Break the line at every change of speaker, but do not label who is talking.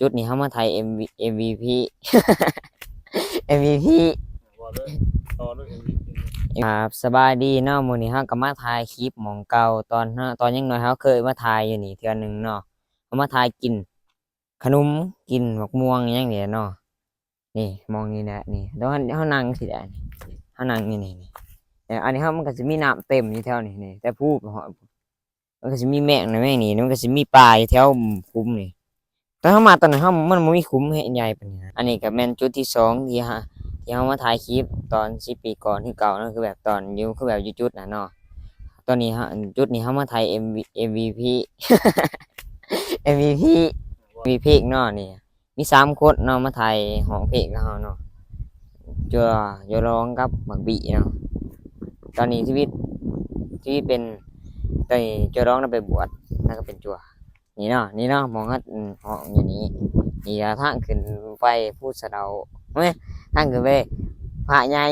จุดนี้เขามาไทย MVP MVP
ว่าเลยต่อด้วย MVP
ครับสบายดีเนาะมื้อนี้เฮาก็มาถ่ายคลิปหม้องเก่าตอนยังน้อยเฮาเคยมาถ่ายอยู่นี่เทื่อหนึงเนาะเฮามาถ่ายกินขนมกินบักม่วงอิหยังนี่แหละเนาะนี่มองนี่แหละนี่แล้วเฮานั่งสิได้นี่เฮานั่งนี่แต่อันนี้เฮามันก็สิมีน้ำเต็มอยู่แถวนี่แต่ผู้มันก็สิมีแมงนะแมงนี่มันก็สิมีปลาอยู่แถวคุ้มนี่แต่เฮามาตอนนั้นมันบ่มีคุ้มให้ใหญ่ปานนี้นะอันนี้ก็แม่นจุดที่สองที่เขามาถ่ายคลิปตอน10 ปีก่อนที่เก่านั่นคือแบบตอนอยู่คือแบบอยู่จุดน่ะเนาะตอนนี้ฮะจุดนี้เขามาถ่าย MVP MVP มีเพลงเนาะนี่มี3 คนเนาะมาถ่ายห้องเพลงกับเราเนาะจะร้องกับบักบีเนาะตอนนี้ชีวิตเป็นตอนนี้จะร้องแล้วไปบวชแล้วก็เป็นจัวนี่เนาะมองว่าห้องอย่างนี้นี่ทางขึ้นไปพูดสะเดาเฮ้ยทางขึ้นไปพระใหญ่